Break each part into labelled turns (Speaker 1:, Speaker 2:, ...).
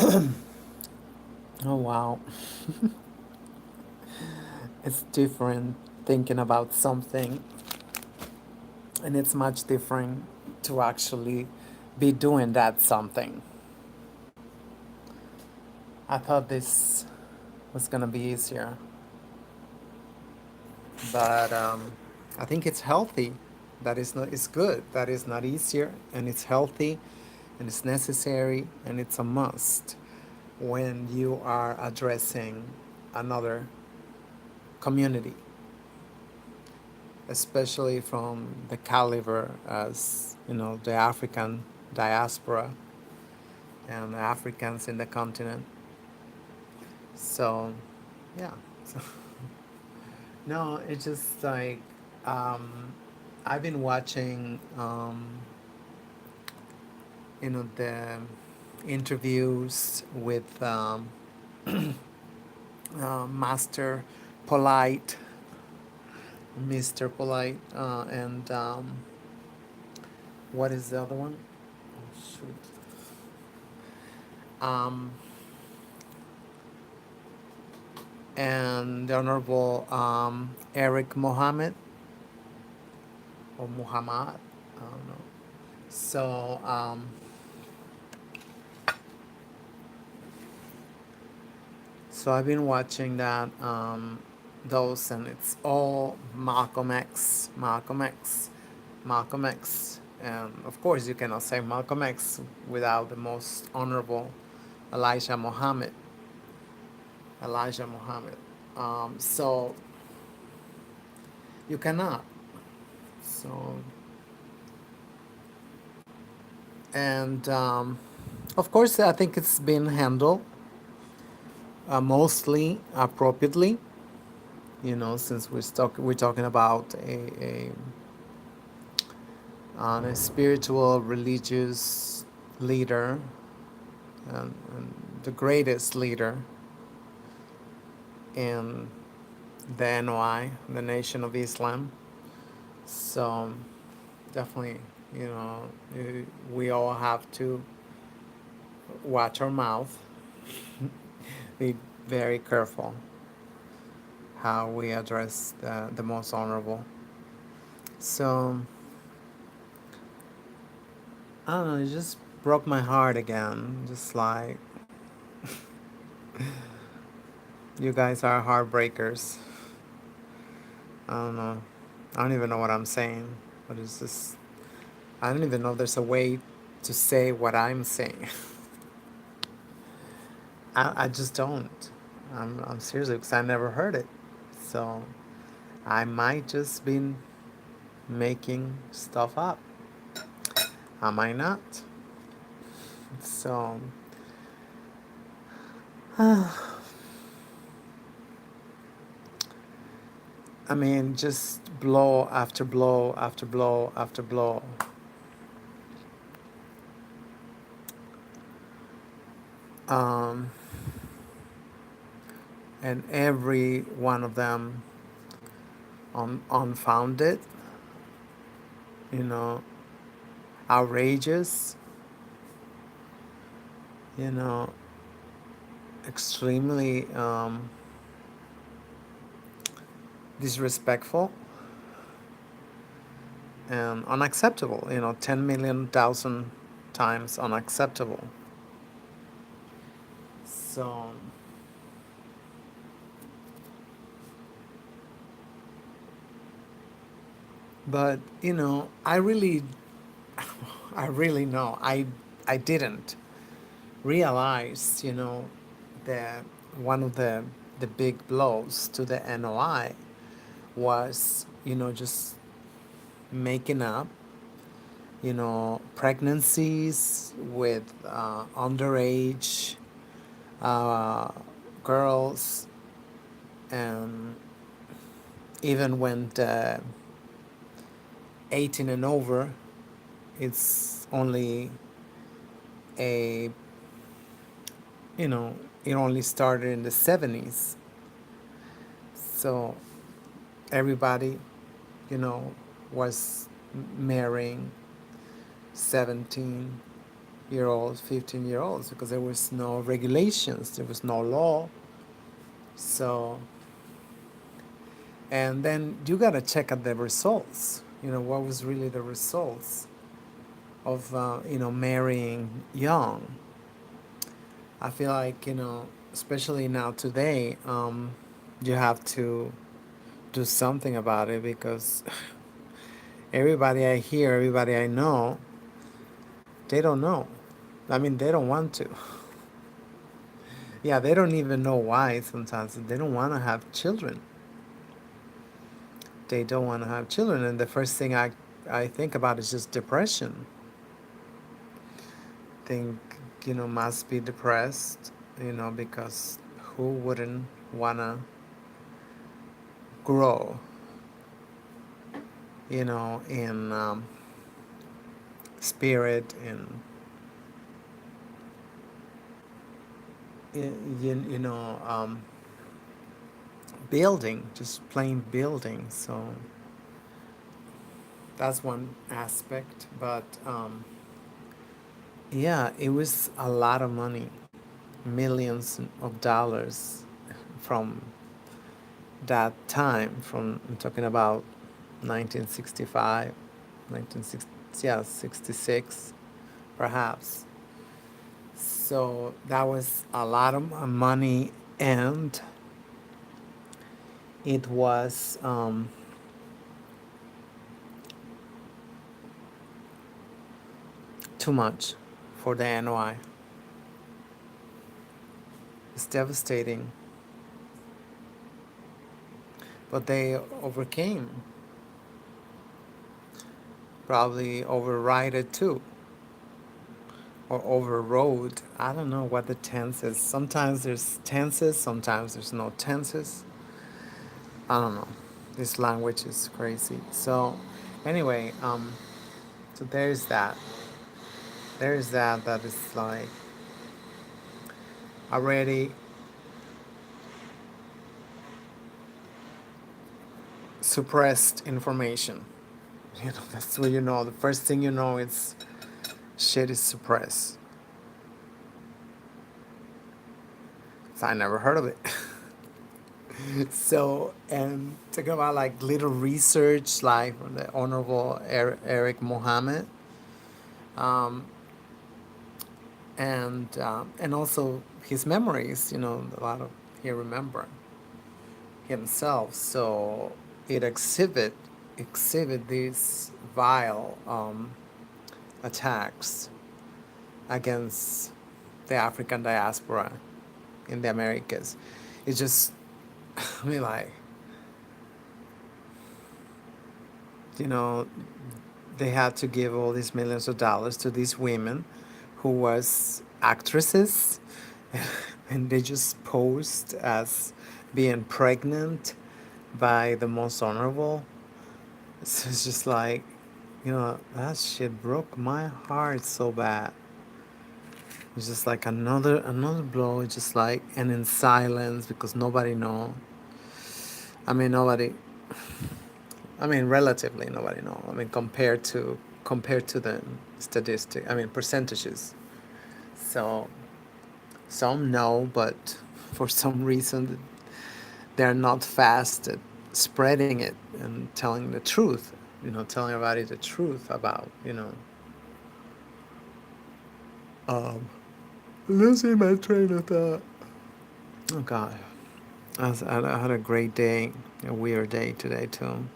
Speaker 1: Oh wow, it's different thinking about something, and it's much different to actually be doing that something. I thought this was gonna be easier, but I think it's healthy. That is not. It's good. That is not easier, and it's healthy, and it's necessary, and it's a must when you are addressing another community, especially from the caliber as the African diaspora and Africans in the continent. So, yeah. So, no, it's just like I've been watching, the interviews with Master Polite, Mr. Polite, and what is the other one? Oh, shoot. Um, and the Honorable Eric Mohammed or Muhammad, I don't know. So, so I've been watching that those, and it's all Malcolm X, Malcolm X, Malcolm X, and of course you cannot say Malcolm X without the most honorable Elijah Muhammad, Elijah Muhammad. So you cannot. So and of course I think it's been handled mostly appropriately. Since we're talking about a spiritual religious leader, and the greatest leader in the NOI, the Nation of Islam. So definitely, we all have to watch our mouth, be very careful how we address the most honorable. So I don't know, it just broke my heart again. Just like, you guys are heartbreakers. I don't know. I don't even know what I'm saying, but it's just, I don't even know if there's a way to say what I'm saying. I just don't. I'm seriously, because I never heard it. So I might just be making stuff up. I might not. So, I mean, just blow after blow after blow after blow. Um, and every one of them unfounded, you know, outrageous, you know, extremely disrespectful and unacceptable, 10 million thousand times unacceptable. So, but, I really, I really know, I didn't realize, that one of the big blows to the NOI was, just making up, pregnancies with underage uh, girls, and even when the 18 and over, it's only a, you know, it only started in the 70s. So everybody, you know, was marrying 17, year olds, 15-year olds, because there was no regulations, there was no law. So, and then you gotta check out the results. What was really the results of marrying young. I feel like especially now today, you have to do something about it because everybody I hear, everybody I know, they don't know. I mean, they don't want to. Yeah, they don't even know why sometimes. They don't want to have children. They don't want to have children. And the first thing I think about is just depression. Think, must be depressed, because who wouldn't want to grow, in spirit, in building, just plain building. So that's one aspect. But yeah, it was a lot of money, millions of dollars from that time. I'm talking about 1965, 1960, yeah, 66, perhaps. So that was a lot of money, and it was too much for the NOI. It's devastating. But they overcame, probably override it too, or overrode. I don't know what the tense is. Sometimes there's tenses, sometimes there's no tenses. I don't know. This language is crazy. So, anyway, so there's that. There's that. That is like already suppressed information. That's what you know. The first thing you know is shit is suppressed. So I never heard of it. So, and talking about like little research, like from the Honorable Eric Mohammed, um, and also his memories. A lot of he remember himself. So it exhibit these vile attacks against the African diaspora in the Americas. It's just, I mean, like, you know, they had to give all these millions of dollars to these women who was actresses and they just posed as being pregnant by the most honorable. So it's just like, that shit broke my heart so bad. It's just like another blow. It's just like, and in silence because nobody know. I mean, nobody. I mean, relatively nobody know. I mean, compared to the statistic. I mean, percentages. So some know, but for some reason they're not fast at spreading it and telling the truth. Telling everybody the truth about um, losing my train of thought. Oh God, I had a great day, a weird day today too.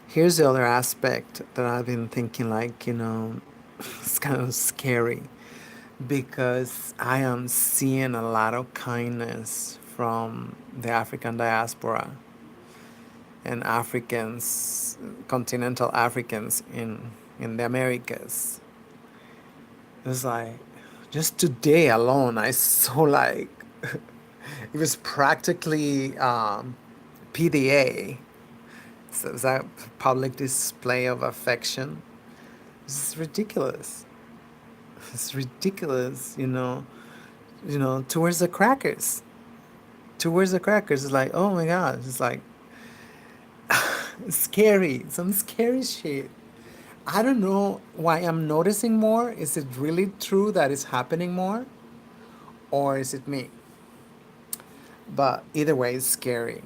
Speaker 1: Here's the other aspect that I've been thinking, like, it's kind of scary because I am seeing a lot of kindness from the African diaspora and Africans, continental Africans in the Americas. It was like, just today alone, I saw like, it was practically PDA. So it's a public display of affection. It's ridiculous. It's ridiculous, towards the crackers. Towards the crackers, it's like, oh my God, it's like, scary, some scary shit I don't know why I'm noticing more. Is it really true that it's happening more? Or is it me? But either way, it's scary.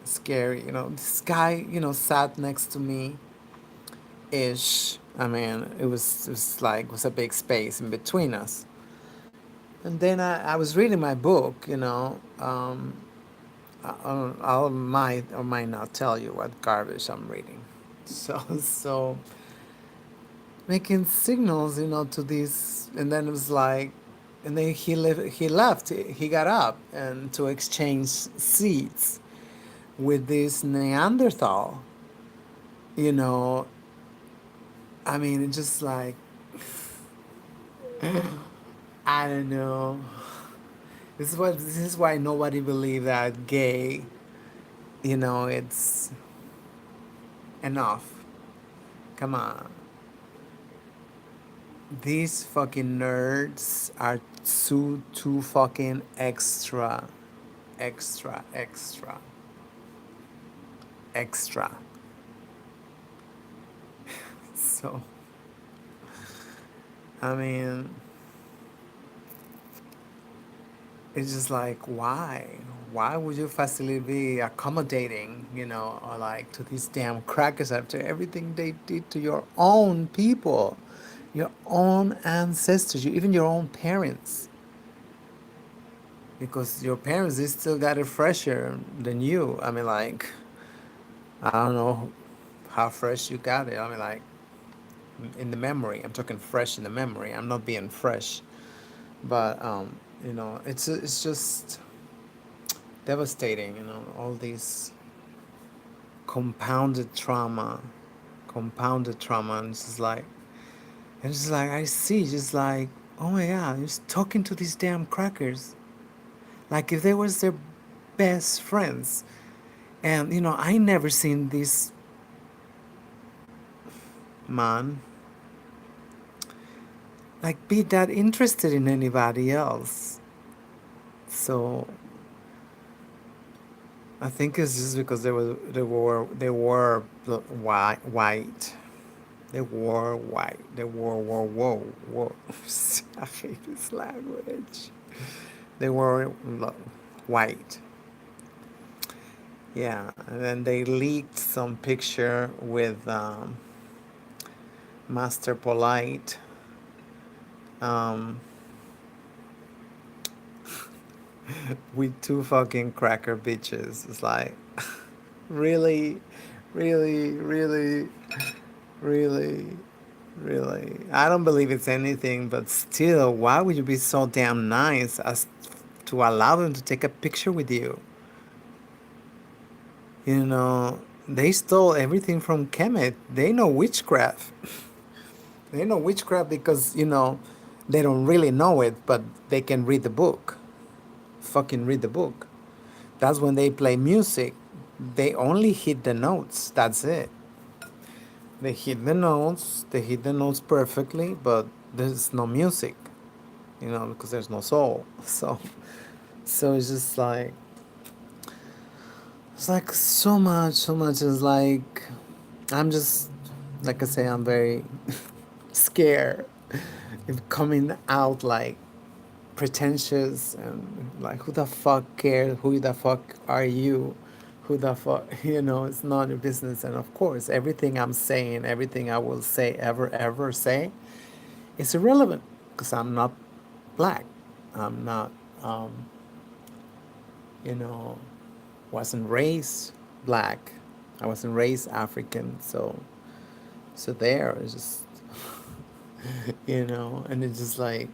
Speaker 1: Scary. This guy, sat next to me ish. I mean, it was a big space in between us. And then I was reading my book, I might or might not tell you what garbage I'm reading. So making signals, to these, and then it was like, and then he left. He got up and to exchange seats with this Neanderthal. You know, I mean, it's just like I don't know. This is why nobody believed that gay. It's enough. Come on. These fucking nerds are too fucking extra, extra, extra, extra. So, I mean, it's just like, why? Why would you facility be accommodating, or like to these damn crackers after everything they did to your own people, your own ancestors, even your own parents? Because your parents, they still got it fresher than you. I mean, like, I don't know how fresh you got it. I mean, like, in the memory. I'm talking fresh in the memory. I'm not being fresh, but it's just devastating. All these compounded trauma, compounded trauma, and it's just like I see, just like, oh my god, just talking to these damn crackers, like if they was their best friends, and I never seen this man like be that interested in anybody else. So I think it's just because they were white. They were white. They were whoa. I hate this language. They were white. Yeah, and then they leaked some picture with Master Polite. Um, with two fucking cracker bitches. It's like, really, really, really, really, really. I don't believe it's anything, but still, why would you be so damn nice as to allow them to take a picture with you? They stole everything from Kemet. They know witchcraft. They know witchcraft because, they don't really know it, but they can read the book. Fucking read the book. That's when they play music. They only hit the notes. That's it. They hit the notes. They hit the notes perfectly, but there's no music, because there's no soul. So it's just like it's like so much, so much is like I'm just like I say, I'm very scared of coming out like pretentious and like who the fuck cares, who the fuck are you, who the fuck, it's none of your business. And of course everything I'm saying, everything I will say, ever say, is irrelevant because I'm not black. I'm not you know wasn't raised black. I wasn't raised African. So there it's just and it's just like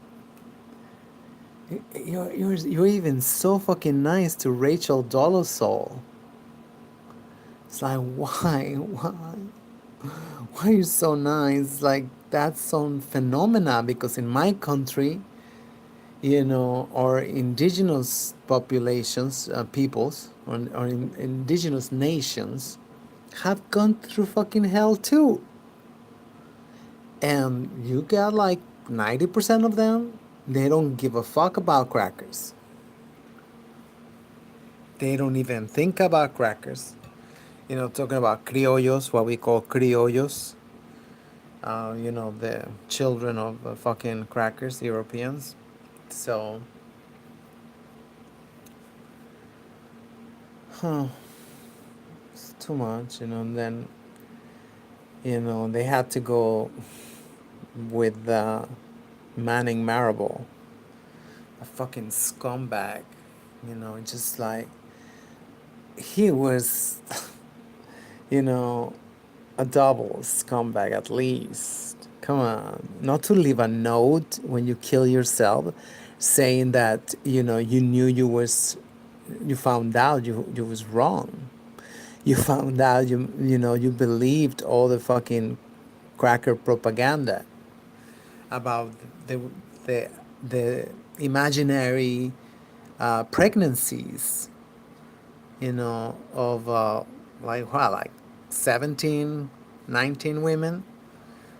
Speaker 1: you're even so fucking nice to Rachel Dolezal. It's like, why are you so nice? Like, that's some phenomena because in my country, or indigenous populations, peoples, or indigenous nations have gone through fucking hell too. And you got like 90% of them, they don't give a fuck about crackers. They don't even think about crackers. Talking about criollos, what we call criollos. the children of fucking crackers, Europeans. So, huh, it's too much, and then, they had to go with Manning Marable, a fucking scumbag, just like he was, you know, a double scumbag at least. Come on, not to leave a note when you kill yourself, saying that you knew you found out you was wrong. You found out you believed all the fucking cracker propaganda about the the the imaginary pregnancies, of like 17, 19 women.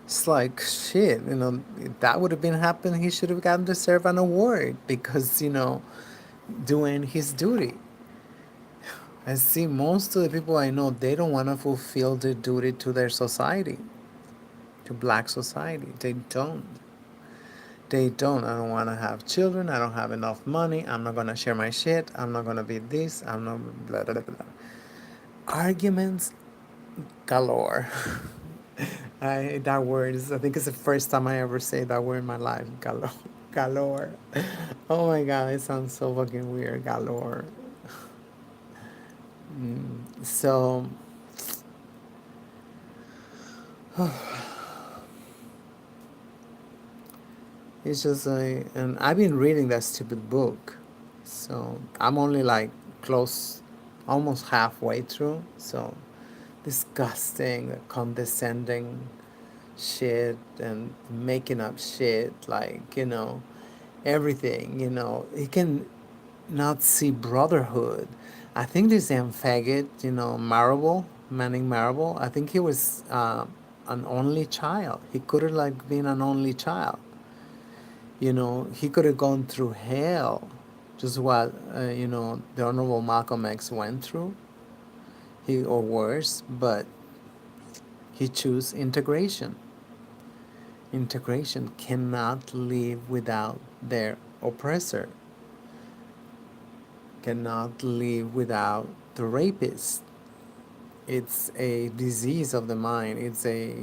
Speaker 1: It's like shit, if that would have been happening, he should have gotten to serve an award because, doing his duty. I see most of the people I know, they don't want to fulfill their duty to their society, to black society. They don't. They don't. I don't want to have children. I don't have enough money. I'm not going to share my shit. I'm not going to be this. I'm not blah, blah, blah, blah. Arguments galore. That word is, I think it's the first time I ever say that word in my life. Galore. Galore. Oh my god, it sounds so fucking weird. Galore. So, it's just like, and I've been reading that stupid book. So, I'm only like close, almost halfway through. So, disgusting, condescending shit and making up shit, like, everything, he can not see brotherhood. I think this damn faggot, Marable, Manning Marable, I think he was an only child. He could have like been an only child. He could have gone through hell, just what the Honorable Malcolm X went through, or worse, but he chose integration. Integration cannot live without their oppressor, cannot live without the rapist. It's a disease of the mind. It's a,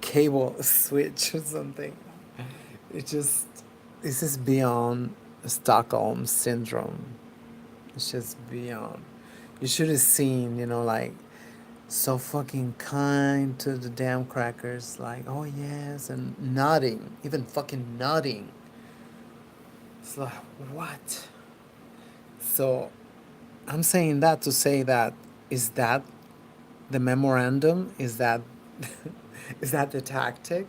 Speaker 1: cable switch or something. It just, this is beyond Stockholm syndrome. It's just beyond. You should have seen, like, so fucking kind to the damn crackers, like, oh yes, and nodding, even fucking nodding. It's like, what? So, I'm saying that to say that, is that the memorandum? Is that is that the tactic?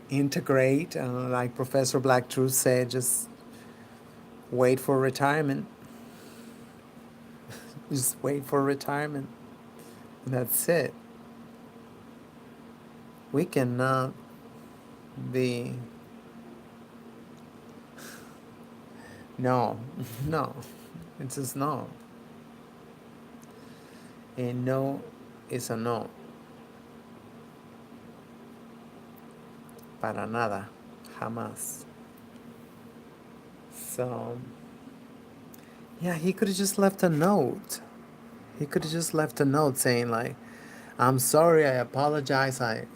Speaker 1: Integrate, like Professor Black Truth said, just wait for retirement. Just wait for retirement. That's it. We cannot be. No, no. It's just no. A no is a no. Para nada. Jamás. So, yeah, he could have just left a note. He could have just left a note saying, like, I'm sorry, I apologize. I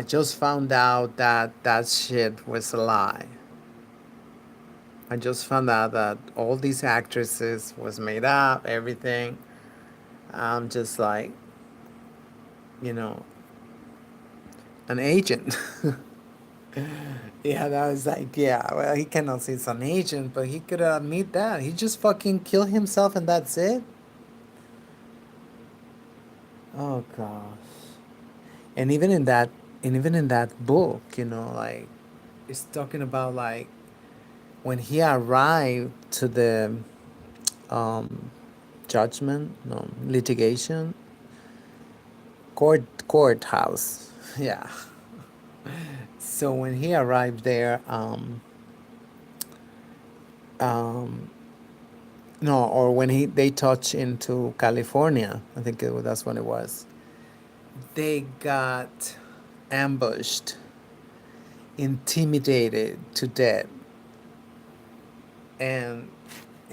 Speaker 1: just found out that that shit was a lie. I just found out that all these actresses was made up, everything. I'm just like, you know, an agent. Yeah, that was like, yeah, well, he cannot say it's an agent, but he could admit that. He just fucking killed himself and that's it? Oh, gosh. And even in that book, like, it's talking about, like, when he arrived to the um, judgment, no, litigation, courthouse. Yeah. So when he arrived there, um, no, or when they touched into California, I think that's when it was. they got ambushed, intimidated to death. And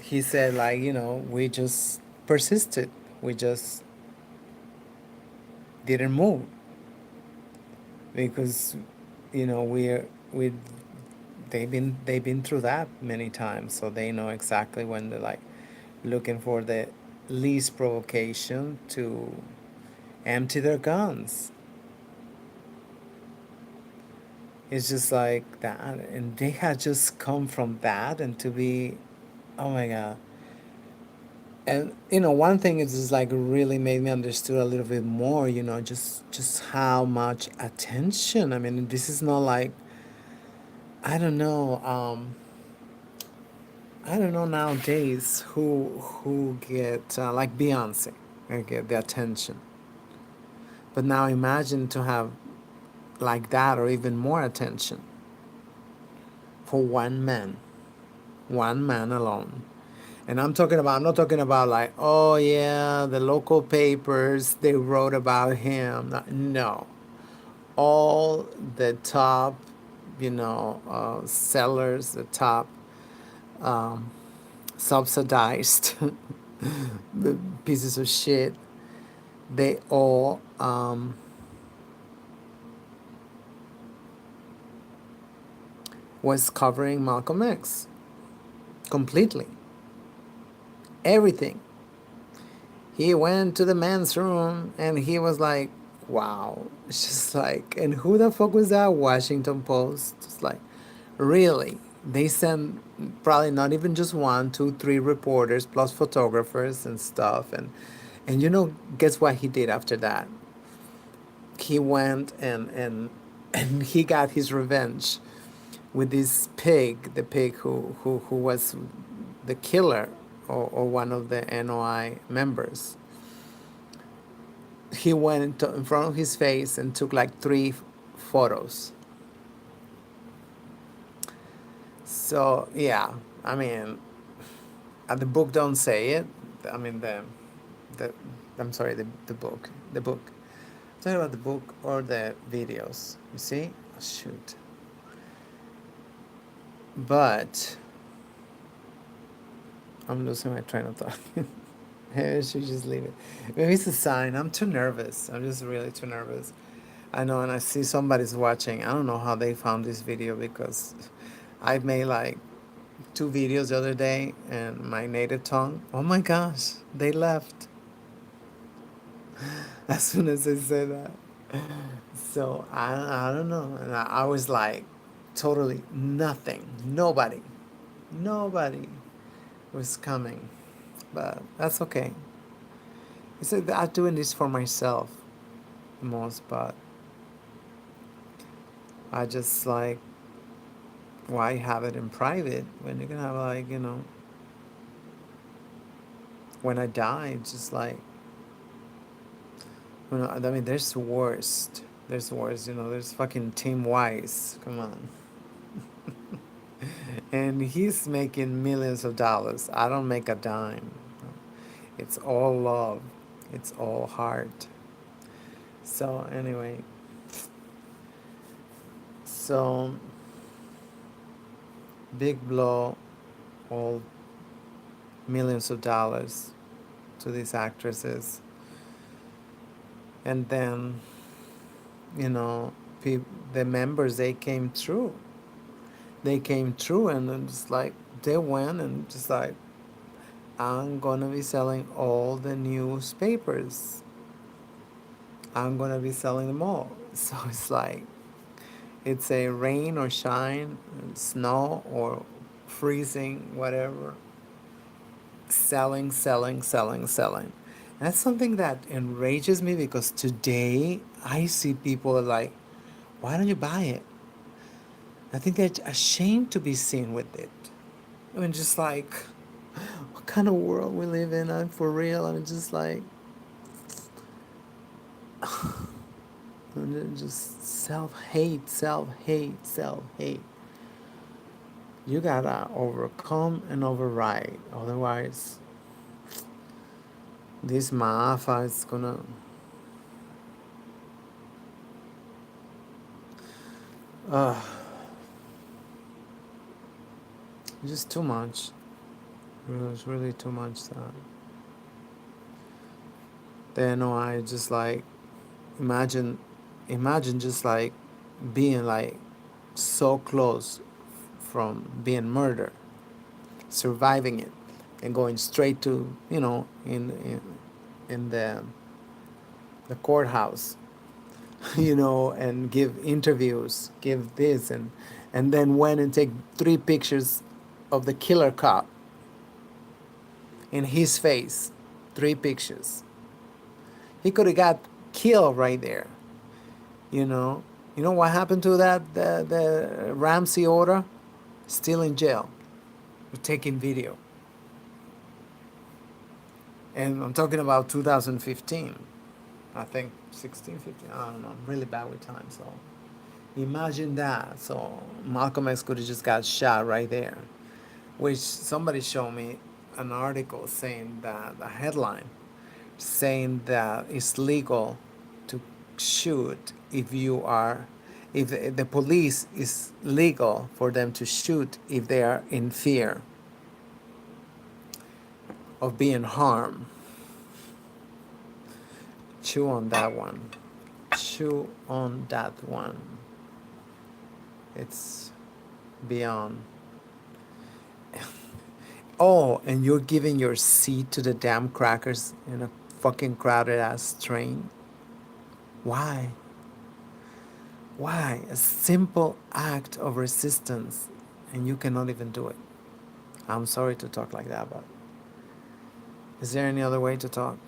Speaker 1: he said, like, we just persisted. We just didn't move because, we they've been through that many times, so they know exactly when they're like looking for the least provocation to empty their guns. It's just like that, and they had just come from that, and to be, oh my god. And one thing is just like really made me understood a little bit more, just how much attention. I mean, this is not like, I don't know, I don't know nowadays who get like Beyonce, get the attention. But now imagine to have like that or even more attention for one man alone. And I'm not talking about like, oh yeah, the local papers, they wrote about him. No. All the top, sellers, the top um, subsidized the pieces of shit, they all was covering Malcolm X completely. Everything. He went to the men's room and he was like, wow. It's just like, and who the fuck was that? Washington Post. It's like, really? They sent probably not even just one, two, three reporters plus photographers and stuff. And guess what he did after that? He went and he got his revenge with this pig, the pig who was the killer, or one of the NOI members. He went in front of his face and took like three photos. So yeah, I mean, the book don't say it. I mean the I'm sorry, the book. I'm talking about the book or the videos. You see? Oh, shoot. But I'm losing my train of thought. Maybe I should just leave it. Maybe it's a sign. I'm too nervous. I'm just really too nervous. I know, and I see somebody's watching. I don't know how they found this video because I've made like two videos the other day and my native tongue. Oh my gosh, they left as soon as I said that. So I don't know. And I was like, totally nothing. Nobody was coming. But that's okay. It's like I'm doing this for myself the most, but I just like, why have it in private when you can have like, when I die, it's just like, I mean, there's worst. There's worse, there's fucking Tim Wise. Come on. And he's making millions of dollars. I don't make a dime. It's all love. It's all heart. So anyway, so big blow, all millions of dollars to these actresses. And then, you know, the members, they came through. They came through and then just like, they went and just like, I'm gonna be selling all the newspapers. I'm gonna be selling them all. So it's like, it's a rain or shine, snow or freezing, whatever. Selling, selling, selling, selling. And that's something that enrages me because today I see people like, why don't you buy it? I think they're ashamed to be seen with it. I mean, just like, what kind of world we live in? I'm for real. I mean, just like, just self hate, self hate, self hate. You gotta overcome and override. Otherwise, this maafa is gonna Uh, just too much. It was really too much. Then I just like imagine, imagine just like being like so close from being murdered, surviving it, and going straight to in the courthouse, and give interviews, give this and then went and take 3 pictures of the killer cop in his face, 3 pictures. He could have got killed right there. You know, you know what happened to that the Ramsey order? Still in jail, for taking video. And I'm talking about 2015. I think 16, 15. I don't know. I'm really bad with time, so imagine that. So Malcolm X could have just got shot right there. Which somebody showed me an article saying that a headline saying that it's legal to shoot if you are, if the police is legal for them to shoot if they are in fear of being harmed. Chew on that one. Chew on that one. It's beyond. Oh, and you're giving your seat to the damn crackers in a fucking crowded ass train? Why? Why? A simple act of resistance, and you cannot even do it. I'm sorry to talk like that, but is there any other way to talk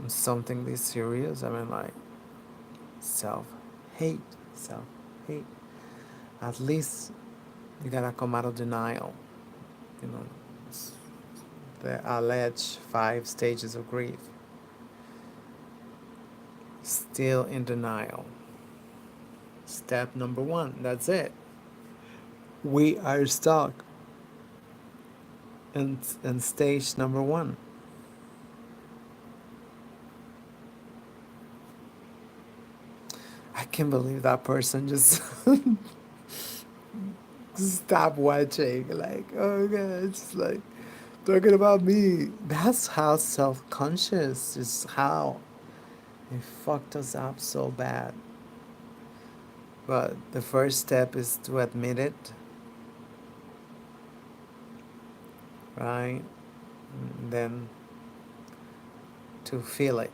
Speaker 1: on something this serious? I mean, like self hate, self hate. At least you gotta come out of denial. You know, it's the alleged 5 stages of grief. Still in denial. Step number 1, that's it. We are stuck. And stage number 1. I can't believe that person just stop watching. Like, oh god, it's like talking about me. That's how self-conscious is, how it fucked us up so bad. But the first step is to admit it, right? And then to feel it.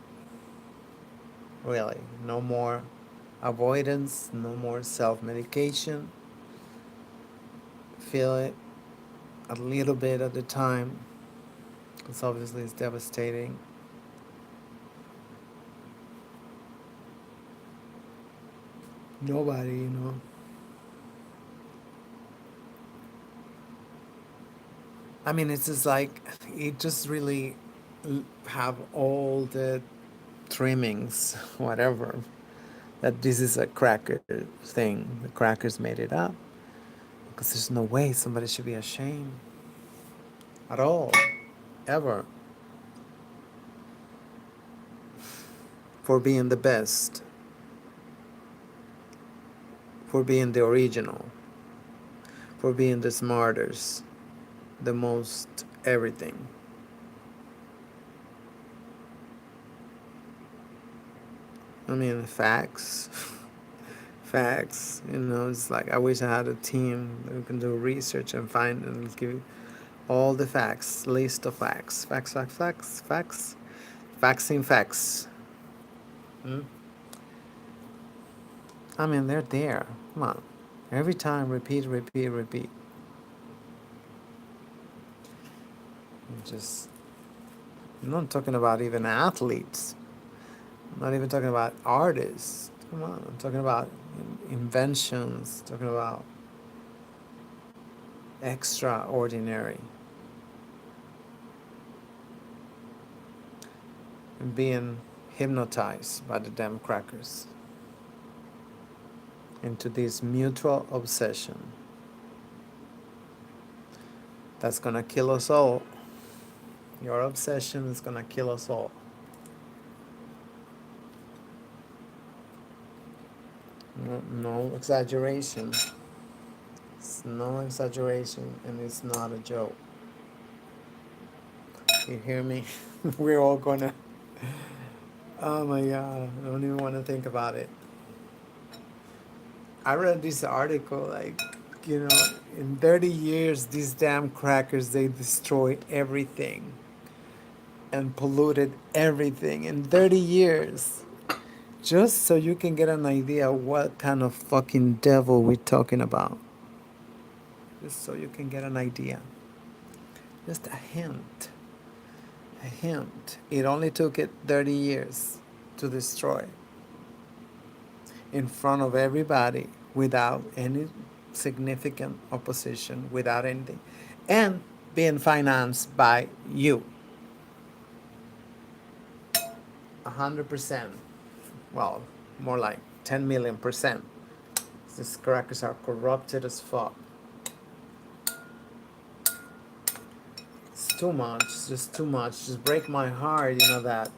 Speaker 1: Really, no more avoidance, no more self-medication. Feel it a little bit at a time, because obviously it's devastating. Nobody, I mean, it's just like, it just really have all the trimmings, whatever, that this is a cracker thing. The crackers made it up. Because there's no way somebody should be ashamed at all, ever, for being the best, for being the original, for being the smartest, the most everything. I mean, facts. Facts. It's like I wish I had a team who can do research and find and give you all the facts, list of facts. Facts, facts, facts, facts. Vaccine facts. Hmm? I mean, they're there. Come on. Every time, repeat, repeat, repeat. I'm not talking about even athletes. I'm not even talking about artists. Come on. I'm talking about inventions, talking about extraordinary. And being hypnotized by the damn crackers into this mutual obsession that's gonna kill us all. Your obsession is gonna kill us all. No, no exaggeration. It's no exaggeration, and it's not a joke. You hear me? We're all gonna. Oh my god! I don't even want to think about it. I read this article like, in 30 years, these damn crackers they destroy everything and polluted everything in 30 years. Just so you can get an idea what kind of fucking devil we're talking about. Just so you can get an idea. Just a hint. A hint. It only took it 30 years to destroy in front of everybody without any significant opposition, without anything. And being financed by you. 100%. Well, more like 10 million%. These crackers are corrupted as fuck. It's too much. It's just too much. Just break my heart, that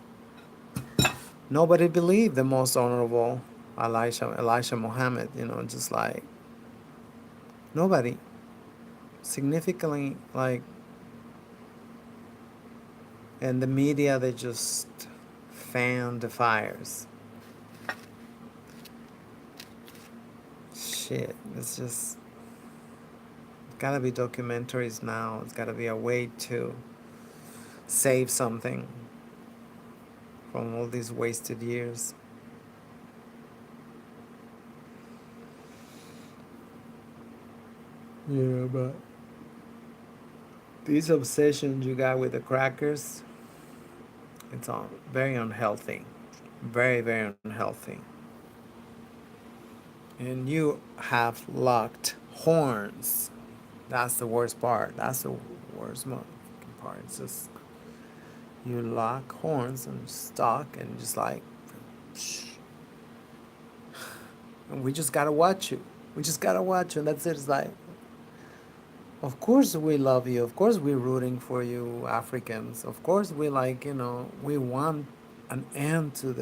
Speaker 1: nobody believed the most honorable Elijah Muhammad, just like nobody. Significantly, like, and the media, they just fan the fires. Shit, it's just gotta be documentaries now. It's gotta be a way to save something from all these wasted years. Yeah, but these obsessions you got with the crackers, it's all very unhealthy. Very, very unhealthy. And you have locked horns. That's the worst part. That's the worst part. It's just you lock horns and stock and just like, shh. And we just gotta watch you. We just gotta watch you. And that's it. It's like, of course we love you. Of course we're rooting for you, Africans. Of course we like, we want an end to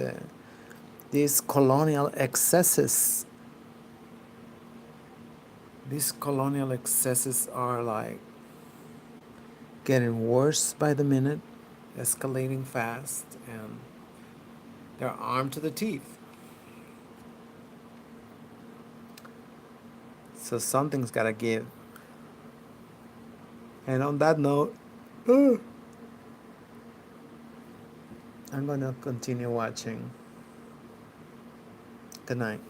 Speaker 1: these colonial excesses. These colonial excesses are like getting worse by the minute, escalating fast, and they're armed to the teeth. So something's gotta give. And on that note, I'm gonna continue watching. Good night.